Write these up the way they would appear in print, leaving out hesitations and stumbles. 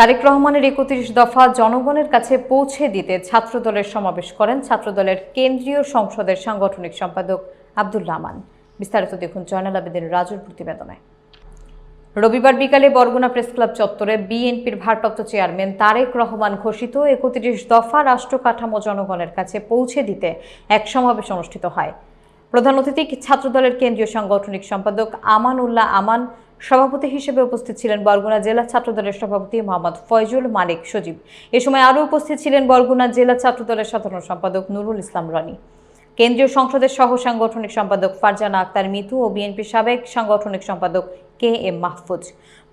তারেক রহমানের ৩১ দফা জনগণের কাছে পৌঁছে দিতে ছাত্রদলের সমাবেশ করেন ছাত্রদলের কেন্দ্রীয় সংসদের সাংগঠনিক সম্পাদক আব্দুল্লাহ আমান। বিস্তারিত দেখুন জয়নাল আবেদিন রাজুর প্রতিবেদনে। রবিবার বিকালে বরগুনা প্রেস ক্লাব চত্বরে বিএনপির ভারপ্রাপ্ত চেয়ারম্যান তারেক রহমান ঘোষিত ৩১ দফা রাষ্ট্র কাঠামো জনগণের কাছে পৌঁছে দিতে এক সমাবেশ অনুষ্ঠিত হয়। প্রধান অতিথি ছাত্রদলের কেন্দ্রীয় সাংগঠনিক সম্পাদক আমানুল্লাহ আমান, সভাপতি হিসেবে উপস্থিত ছিলেন বরগুনা জেলা ছাত্রদলের সভাপতি মোহাম্মদ ফয়জুল মালিক সজীব। এ সময় আরও উপস্থিত ছিলেন বরগুনা জেলা ছাত্রদলের সাধারণ সম্পাদক নুরুল ইসলাম রনি, কেন্দ্রীয় সংসদের সহ সাংগঠনিক সম্পাদক ফারজানা আক্তার মিতু ও বিএনপির সাবেক সাংগঠনিক সম্পাদক KM মাহফুজ।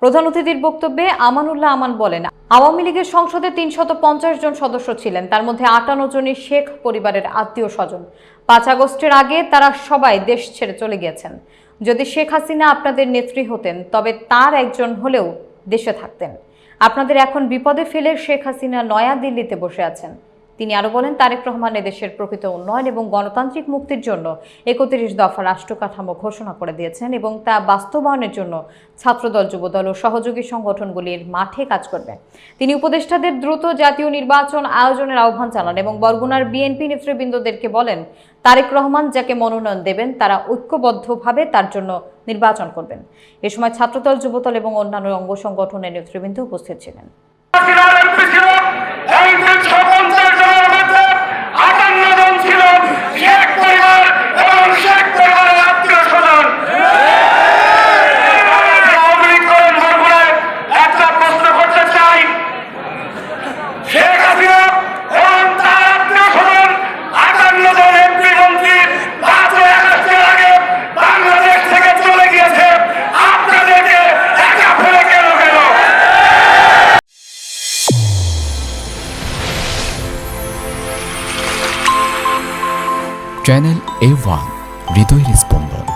প্রধান অতিথির বক্তব্যে আমানুল্লাহ আমান বলেন, আওয়ামী লীগের সংসদে ৩৫০ জন সদস্য ছিলেন, তার মধ্যে ৫৮ জনই শেখ পরিবারের আত্মীয় স্বজন। ৫ আগস্টের আগে তারা সবাই দেশ ছেড়ে চলে গিয়েছেন। যদি শেখ হাসিনা আপনাদের নেত্রী হতেন তবে তার একজন হলেও দেশে থাকতেন। আপনাদের এখন বিপদে ফেলে শেখ হাসিনা নয়া দিল্লিতে বসে আছেন। তিনি আরো বলেন, তারেক রহমান দেশের প্রকৃত উন্নয়ন এবং গণতান্ত্রিক মুক্তির জন্য ৩১ দফা রাষ্ট্র কাঠামো ঘোষণা করে দিয়েছেন এবং তা বাস্তবায়নের জন্য ছাত্রদল, যুবদল ও সহযোগী সংগঠনগুলির মাঠে কাজ করবে। তিনি উপদেষ্টাদের দ্রুত জাতীয় নির্বাচন আয়োজনের আহ্বান জানান এবং বরগুনার বিএনপি নেতৃবৃন্দদেরকে বলেন, তারেক রহমান যাকে মনোনয়ন দেবেন তারা ঐক্যবদ্ধভাবে তার জন্য নির্বাচন করবেন। এ সময় ছাত্রদল, যুবদল এবং অন্যান্য অঙ্গ সংগঠনের নেতৃবৃন্দ উপস্থিত ছিলেন। চ্যানেল A1 হৃদয়ের স্পন্দন।